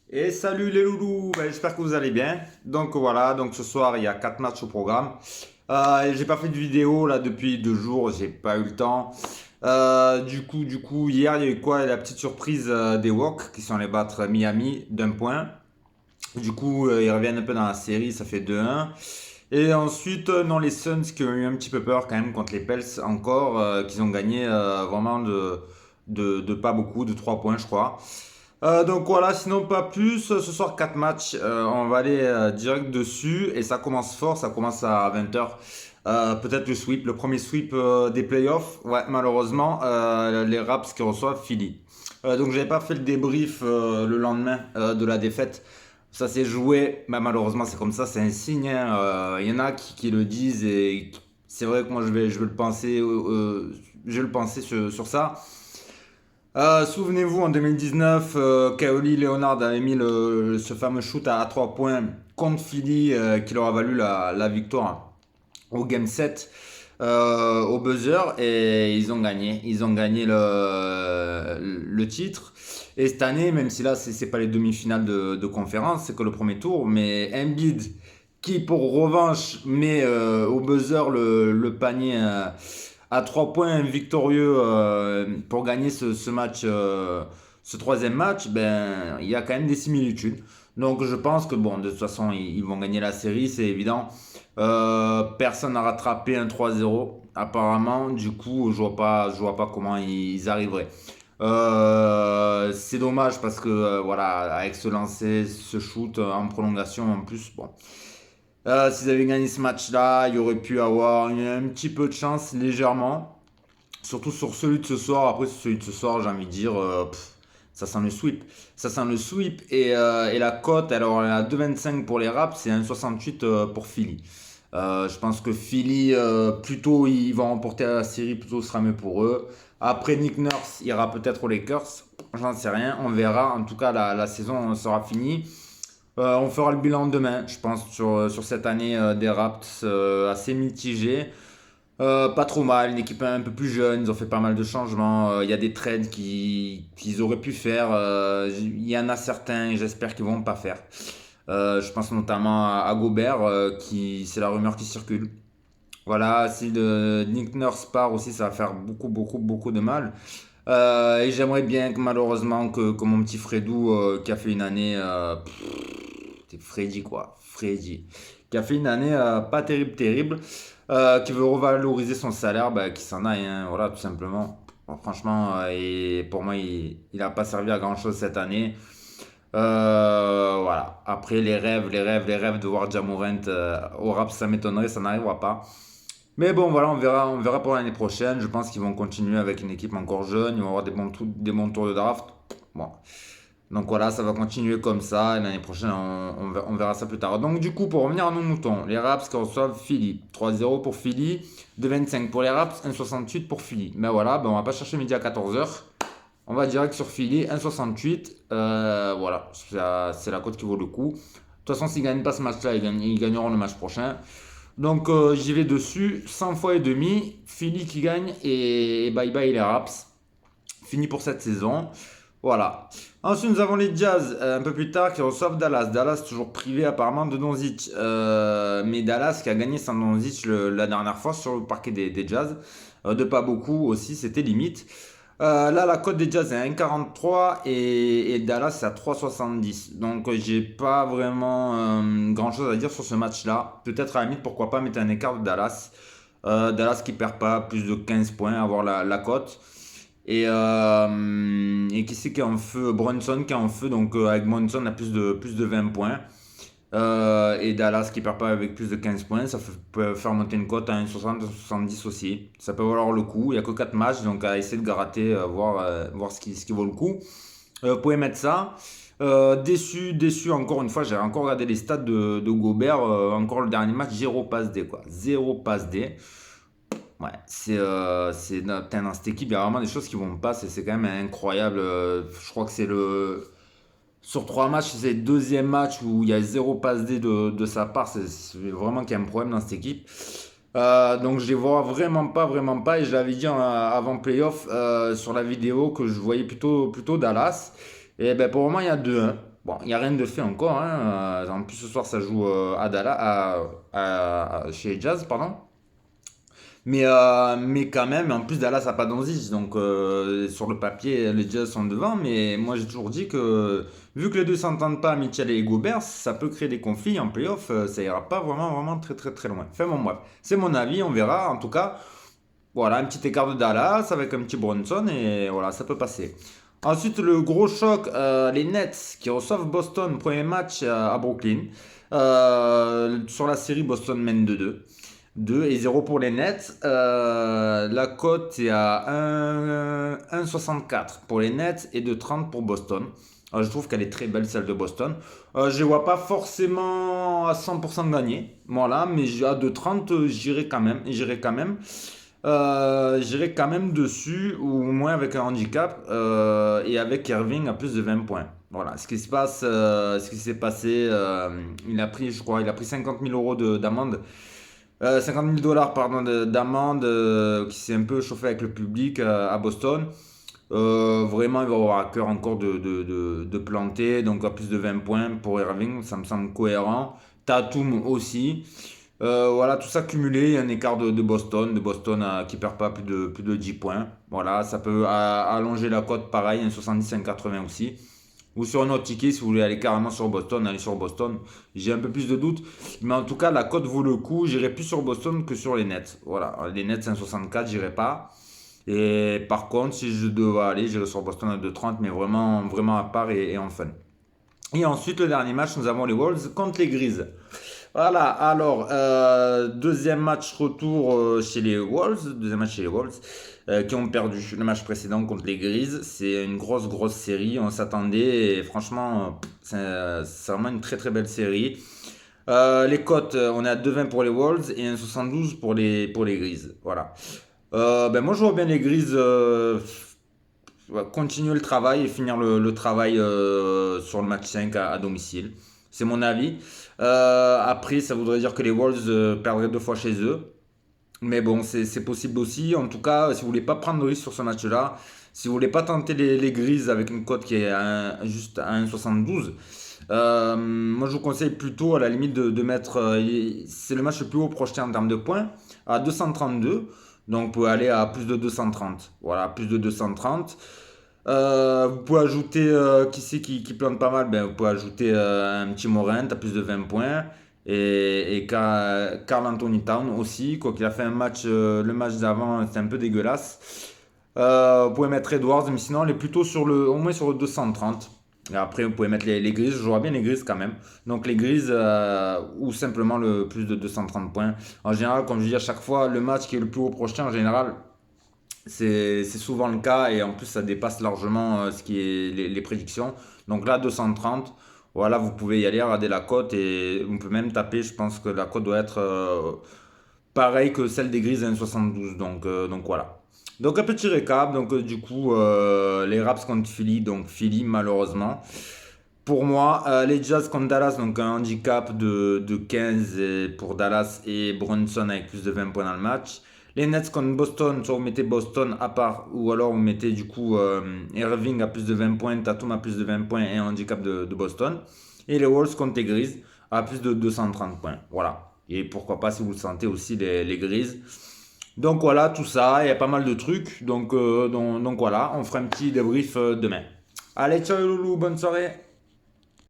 Et salut les loulous, j'espère que vous allez bien. Donc voilà, donc ce soir il y a 4 matchs au programme. J'ai pas fait de vidéo là depuis 2 jours, j'ai pas eu le temps. Du coup, hier il y a eu quoi? La petite surprise des Hawks qui sont allés battre Miami d'un point. Du coup, ils reviennent un peu dans la série, ça fait 2-1. Et ensuite, non, les Suns qui ont eu un petit peu peur quand même contre les Pels encore, qu'ils ont gagné vraiment de pas beaucoup, de 3 points je crois. Donc voilà, sinon pas plus. Ce soir 4 matchs, on va aller direct dessus et ça commence fort, ça commence à 20h. Peut-être le sweep, le premier sweep des playoffs. Ouais, malheureusement, les Raps qui reçoivent Philly. Donc j'avais pas fait le débrief le lendemain de la défaite. Ça s'est joué, bah, malheureusement c'est comme ça, c'est un signe, hein. Il y en a qui le disent et c'est vrai que moi je vais le penser, je vais le penser sur ça. Souvenez-vous, en 2019, Kawhi Leonard avait mis ce fameux shoot à 3 points contre Philly qui leur a valu la victoire au Game 7 au buzzer et ils ont gagné. Ils ont gagné le titre. Et cette année, même si là, c'est pas les demi-finales de conférence, c'est que le premier tour, mais Embiid qui, pour revanche, met au buzzer le panier à 3 points victorieux pour gagner ce match, ce troisième match, ben, il y a quand même des similitudes. Donc je pense que bon, de toute façon, ils vont gagner la série, c'est évident. Personne n'a rattrapé un 3-0 apparemment. Du coup, je vois pas comment ils arriveraient. C'est dommage parce que voilà, avec ce lancer, ce shoot en prolongation en plus, bon. S'ils avaient gagné ce match-là, il y aurait pu avoir un petit peu de chance légèrement. Surtout sur celui de ce soir. Après, sur celui de ce soir, j'ai envie de dire, ça sent le sweep. Ça sent le sweep. Et la cote, alors, elle est à 2,25 pour les Raps et 1,68 pour Philly. Je pense que Philly, plutôt ils vont remporter la série, plutôt ce sera mieux pour eux. Après, Nick Nurse ira peut-être aux Lakers. J'en sais rien, on verra. En tout cas, la saison sera finie. On fera le bilan demain, je pense, sur cette année des Raps assez mitigée. Pas trop mal, une équipe un peu plus jeune, ils ont fait pas mal de changements. Il y a des trades qu'ils auraient pu faire. Il y en a certains, j'espère qu'ils vont pas faire. Je pense notamment à Gobert, qui c'est la rumeur qui circule. Voilà, si Nick Nurse part aussi, ça va faire beaucoup, beaucoup, beaucoup de mal. Et j'aimerais bien que malheureusement que mon petit Fredou qui a fait une année, c'est Freddy quoi, Freddy, qui a fait une année pas terrible, terrible, qui veut revaloriser son salaire, bah, qui s'en aille, hein, voilà, tout simplement. Bon, franchement, et pour moi, il a pas servi à grand chose cette année. Voilà. Après, les rêves de voir Ja Morant au rap, ça m'étonnerait, ça n'arrivera pas. Mais bon, voilà, on verra pour l'année prochaine. Je pense qu'ils vont continuer avec une équipe encore jeune. Ils vont avoir des bons tours de draft. Bon. Donc voilà, ça va continuer comme ça. Et l'année prochaine, on verra ça plus tard. Donc du coup, pour revenir à nos moutons, les Raps qui reçoivent Philly. 3-0 pour Philly, 2,25 pour les Raps, 1,68 pour Philly. Mais voilà, ben on va pas chercher midi à 14h. On va direct sur Philly, 1,68. Voilà, c'est la cote qui vaut le coup. De toute façon, s'ils gagnent pas ce match-là, ils gagneront le match prochain. Donc j'y vais dessus, 100 fois et demi, Philly qui gagne et bye bye les Raps. Fini pour cette saison. Voilà. Ensuite, nous avons les Jazz un peu plus tard qui reçoivent Dallas. Dallas toujours privé apparemment de Doncic. Mais Dallas qui a gagné sans Doncic la dernière fois sur le parquet des Jazz. De pas beaucoup aussi, c'était limite. Là, la cote des Jazz est à 1,43 et Dallas c'est à 3,70. Donc, j'ai pas vraiment grand chose à dire sur ce match-là. Peut-être à la limite, pourquoi pas mettre un écart de Dallas. Dallas qui perd pas plus de 15 points, avoir la cote. Et qui c'est qui est en feu? Brunson qui est en feu, donc avec Brunson on a plus de 20 points. Et Dallas qui perd pas avec plus de 15 points, peut faire monter une cote à 1,60, 70 aussi. Ça peut valoir le coup. Il n'y a que 4 matchs, donc à essayer de gratter, voir ce qui vaut le coup. Vous pouvez mettre ça. Déçu, déçu encore une fois, j'ai encore regardé les stats de Gobert. Encore le dernier match, 0 passe D quoi. 0 passe D. Ouais, dans cette équipe, il y a vraiment des choses qui vont pas. C'est quand même incroyable. Je crois que c'est sur 3 matchs, c'est le deuxième match où il y a 0 passe D de sa part. C'est vraiment qu'il y a un problème dans cette équipe. Donc je les vois vraiment pas, vraiment pas. Et je l'avais dit avant playoff sur la vidéo que je voyais plutôt Dallas. Et ben pour le moment, il y a 2-1. Bon, il n'y a rien de fait encore, hein. En plus, ce soir, ça joue à Dallas, chez les Jazz, pardon. Mais quand même, en plus, Dallas n'a pas d'Anzis. Donc, sur le papier, les Jazz sont devant. Mais moi, j'ai toujours dit que, vu que les deux s'entendent pas, Mitchell et Gobert, ça peut créer des conflits en playoff. Ça ira pas vraiment, vraiment très, très, très loin. Enfin, bon, bref. C'est mon avis, on verra. En tout cas, voilà, un petit écart de Dallas avec un petit Bronson. Et voilà, ça peut passer. Ensuite, le gros choc, les Nets qui reçoivent Boston, premier match à Brooklyn. Sur la série, Boston mène 2-2. 2-0 pour les Nets. La cote est à 1,64 pour les Nets et 2,30 pour Boston. Je trouve qu'elle est très belle, celle de Boston. Je ne les vois pas forcément à 100% gagner. Voilà, mais à 2,30, j'irai quand même. J'irai quand même dessus, ou au moins avec un handicap, et avec Irving à plus de 20 points. Voilà, ce qui s'est passé, il a pris, je crois, il a pris 50 000 euros d'amende. 50 000 dollars pardon, d'amende, qui s'est un peu chauffé avec le public à Boston. Vraiment, il va avoir à cœur encore de planter, donc à plus de 20 points pour Irving, ça me semble cohérent. Tatum aussi. Voilà, tout ça cumulé, il y a un écart de Boston qui perd pas plus de 10 points. Voilà, ça peut allonger la cote pareil, un 70, un 80 aussi. Ou sur un autre ticket, si vous voulez aller carrément sur Boston, allez sur Boston. J'ai un peu plus de doutes. Mais en tout cas, la cote vaut le coup. J'irai plus sur Boston que sur les Nets. Voilà, les Nets, c'est un 64, j'irai pas. Et par contre, si je devais aller, j'irai sur Boston à 2,30, mais vraiment, vraiment à part et en fun. Et ensuite, le dernier match, nous avons les Wolves contre les Grises. Voilà, alors, deuxième match retour chez les Wolves, qui ont perdu le match précédent contre les Grises. C'est une grosse, grosse série, on s'attendait, et franchement, c'est vraiment une très, très belle série. Les cotes, on est à 2,20 pour les Wolves et 1,72 pour les Grises. Voilà. Ben moi, je vois bien les Grises continuer le travail et finir le travail sur le match 5 à domicile. C'est mon avis. Après, ça voudrait dire que les Wolves perdraient 2 fois chez eux. Mais bon, c'est possible aussi. En tout cas, si vous voulez pas prendre de risque sur ce match-là, si vous voulez pas tenter les Grises avec une cote qui est juste à 1,72, moi je vous conseille plutôt à la limite de mettre. C'est le match le plus haut projeté en termes de points, à 232. Donc vous pouvez aller à plus de 230. Voilà, plus de 230. Vous pouvez ajouter, qui c'est qui plante pas mal, ben, vous pouvez ajouter un petit Morant à plus de 20 points. Et Carl Anthony Town aussi, quoi qu'il a fait un match, le match d'avant, c'était un peu dégueulasse. Vous pouvez mettre Edwards, mais sinon, elle est plutôt au moins sur le 230. Et après, vous pouvez mettre les grises, je vois bien les grises quand même. Donc les grises, ou simplement le plus de 230 points. En général, comme je dis à chaque fois, le match qui est le plus haut projeté, en général, c'est souvent le cas et en plus ça dépasse largement ce qui est les prédictions. Donc là 230, voilà, vous pouvez y aller, regarder la cote et on peut même taper, je pense que la cote doit être pareille que celle des Grises 1,72. Donc voilà. Donc un petit récap, donc du coup les Raps contre Philly, donc Philly malheureusement. Pour moi, les Jazz contre Dallas, donc un handicap de 15 pour Dallas et Brunson avec plus de 20 points dans le match. Les Nets contre Boston, soit vous mettez Boston à part, ou alors vous mettez du coup Irving à plus de 20 points, Tatum à plus de 20 points et un handicap de Boston. Et les Wolves contre les Grises à plus de 230 points. Voilà. Et pourquoi pas si vous le sentez aussi les Grises. Donc voilà, tout ça, il y a pas mal de trucs. Donc voilà, on fera un petit débrief demain. Allez, ciao les loulous, bonne soirée.